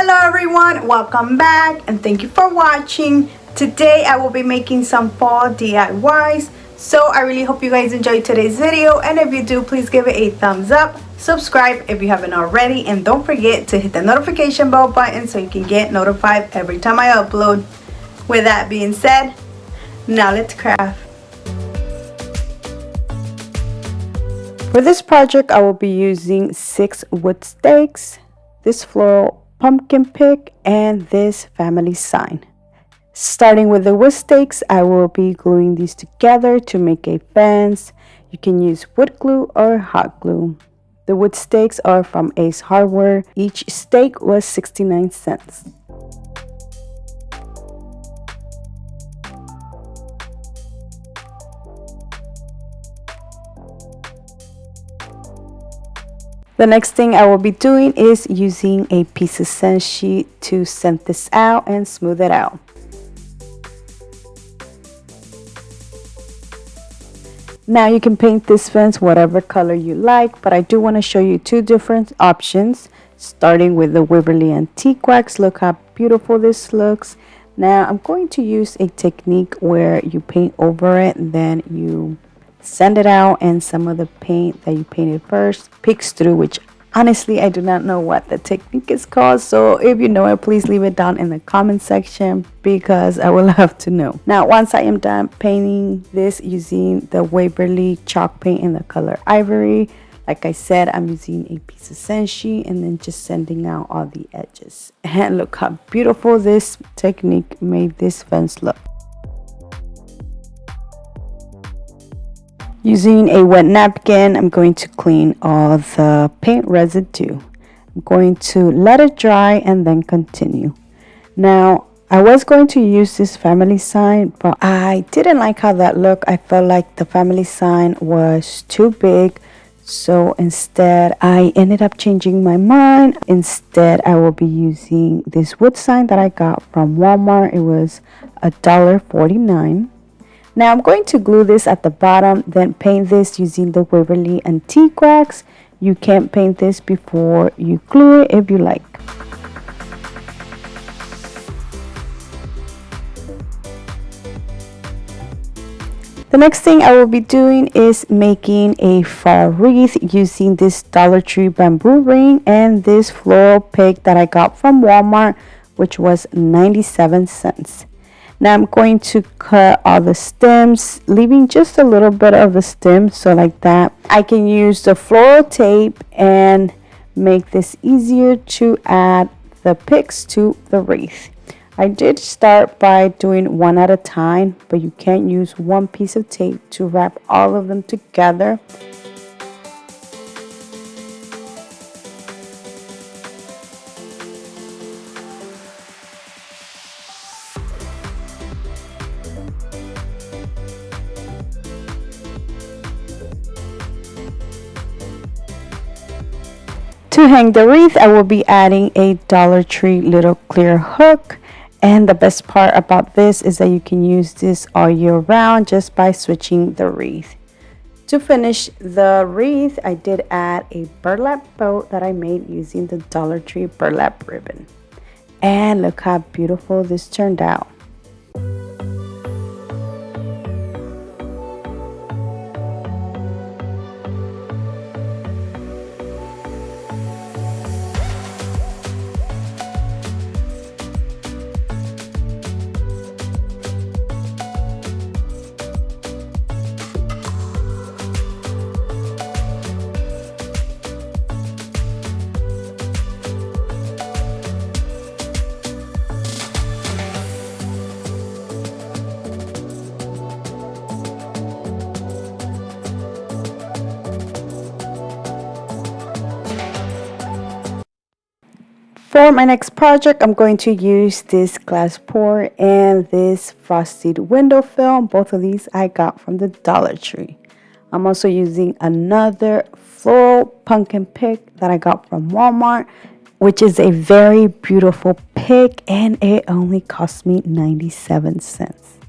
Hello everyone, welcome back and thank you for watching. Today I will be making some fall DIYs. So I really hope you guys enjoyed today's video, and if you do, please give it a thumbs up, subscribe if you haven't already, and don't forget to hit the notification bell button so you can get notified every time I upload. With that being said, now let's craft. For this project I will be using 6 wood stakes, this floral pumpkin pick, and this family sign. Starting with the wood stakes, I will be gluing these together to make a fence. You can use wood glue or hot glue. The wood stakes are from Ace Hardware. Each stake was 69 cents. The next thing I will be doing is using a piece of sand sheet to sand this out and smooth it out. Now you can paint this fence whatever color you like, but I do want to show you 2 different options, starting with the Waverly Antique Wax. Look how beautiful this looks. Now I'm going to use a technique where you paint over it and then you sand it out, and some of the paint that you painted first peeks through, which honestly I do not know what the technique is called. So if you know it, please leave it down in the comment section because I would love to know. Now once I am done painting this using the Waverly chalk paint in the color ivory, like I said, I'm using a piece of sand sheet and then just sanding out all the edges. And look how beautiful this technique made this fence look. Using a wet napkin, I'm going to clean all the paint residue. I'm going to let it dry and then continue. Now, I was going to use this family sign, but I didn't like how that looked. I felt like the family sign was too big. So instead, I ended up changing my mind. Instead, I will be using this wood sign that I got from Walmart. It was $1.49. Now I'm going to glue this at the bottom, then paint this using the Waverly Antique Wax. You can paint this before you glue it if you like. The next thing I will be doing is making a fall wreath using this Dollar Tree bamboo ring and this floral pick that I got from Walmart, which was 97 cents. Now I'm going to cut all the stems, leaving just a little bit of the stem, so like that. I can use the floral tape and make this easier to add the picks to the wreath. I did start by doing one at a time, but you can't use one piece of tape to wrap all of them together. To hang the wreath, I will be adding a Dollar Tree little clear hook. And the best part about this is that you can use this all year round just by switching the wreath. To finish the wreath, I did add a burlap bow that I made using the Dollar Tree burlap ribbon. And look how beautiful this turned out. For my next project, I'm going to use this glass pour and this frosted window film. Both of these I got from the Dollar Tree. I'm also using another floral pumpkin pick that I got from Walmart, which is a very beautiful pick, and it only cost me 97 cents.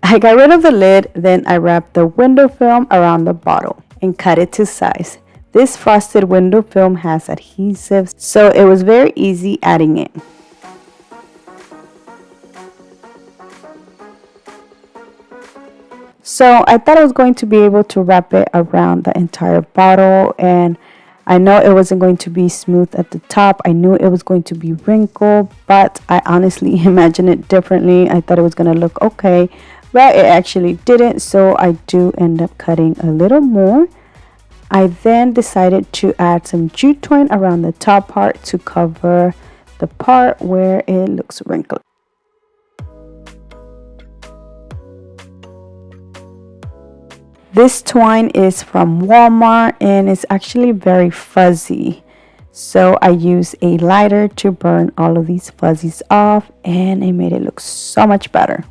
I got rid of the lid, then I wrapped the window film around the bottle and cut it to size. This frosted window film has adhesive, so it was very easy adding it. So I thought I was going to be able to wrap it around the entire bottle, and I know it wasn't going to be smooth at the top. I knew it was going to be wrinkled, but I honestly imagined it differently. I thought it was going to look okay, but it actually didn't, so I do end up cutting a little more. I then decided to add some jute twine around the top part to cover the part where it looks wrinkled. This twine is from Walmart and it's actually very fuzzy. So I used a lighter to burn all of these fuzzies off, and it made it look so much better.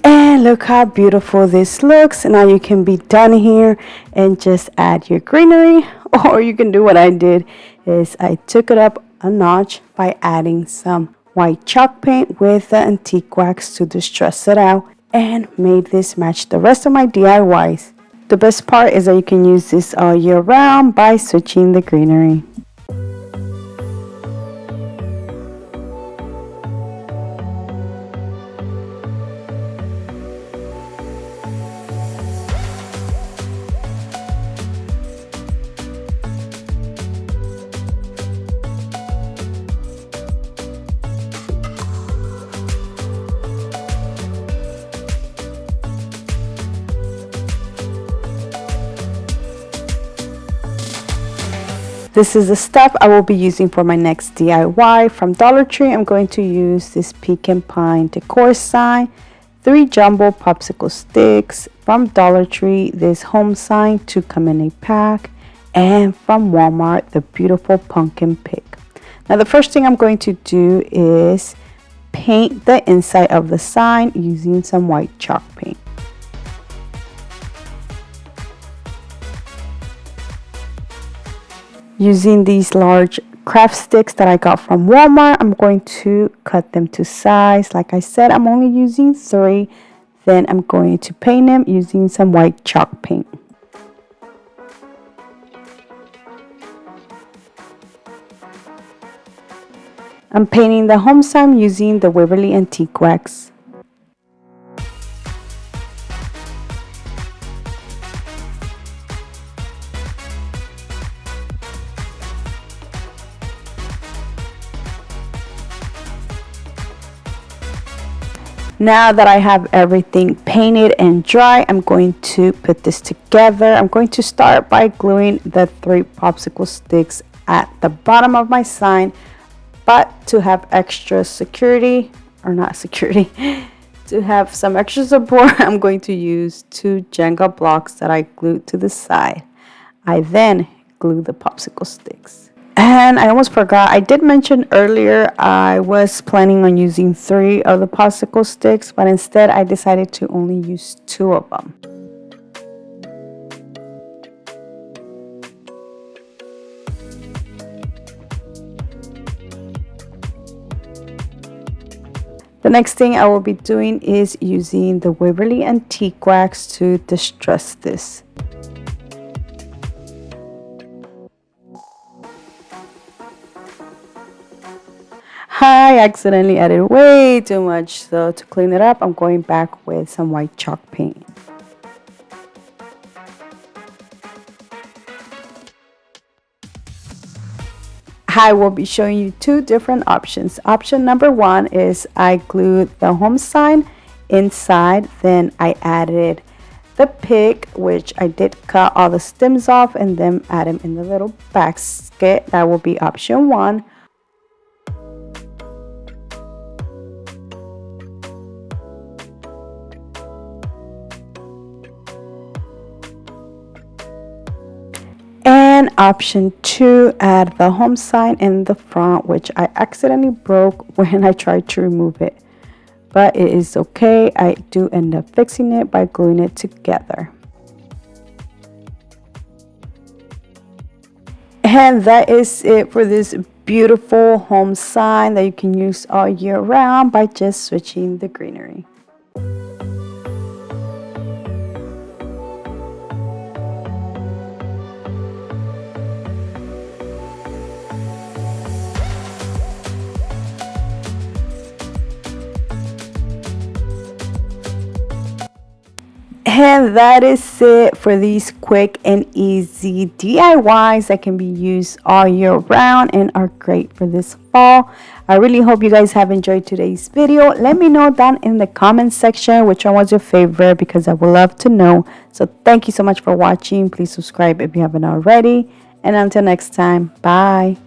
And look how beautiful this looks. Now you can be done here and just add your greenery, or you can do what I did is I took it up a notch by adding some white chalk paint with the antique wax to distress it out and made this match the rest of my DIYs. The best part is that you can use this all year round by switching the greenery. This is the stuff I will be using for my next DIY. From Dollar Tree, I'm going to use this pecan pine decor sign, 3 jumbo popsicle sticks. From Dollar Tree, this home sign to come in a pack. And from Walmart, the beautiful pumpkin pig. Now the first thing I'm going to do is paint the inside of the sign using some white chalk paint. Using these large craft sticks that I got from Walmart, I'm going to cut them to size. Like I said, I'm only using 3. Then I'm going to paint them using some white chalk paint. I'm painting the home sign using the Waverly Antique Wax. Now that I have everything painted and dry, I'm going to put this together. I'm going to start by gluing the 3 popsicle sticks at the bottom of my sign, but to have extra security, or not security, to have some extra support, I'm going to use 2 Jenga blocks that I glued to the side. I then glue the popsicle sticks. And I almost forgot, I did mention earlier I was planning on using 3 of the popsicle sticks, but instead I decided to only use 2 of them. The next thing I will be doing is using the Waverly Antique Wax to distress this. I accidentally added way too much, so to clean it up, I'm going back with some white chalk paint. I will be showing you 2 different options. Option number 1 is I glued the home sign inside, then I added the pig, which I did cut all the stems off and then add them in the little basket. That will be option 1. And option 2, add the home sign in the front, which I accidentally broke when I tried to remove it. But it is okay. I do end up fixing it by gluing it together. And that is it for this beautiful home sign that you can use all year round by just switching the greenery. And that is it for these quick and easy DIYs that can be used all year round and are great for this fall. I really hope you guys have enjoyed today's video. Let me know down in the comment section which one was your favorite, because I would love to know. So thank you so much for watching. Please subscribe if you haven't already. And until next time, bye.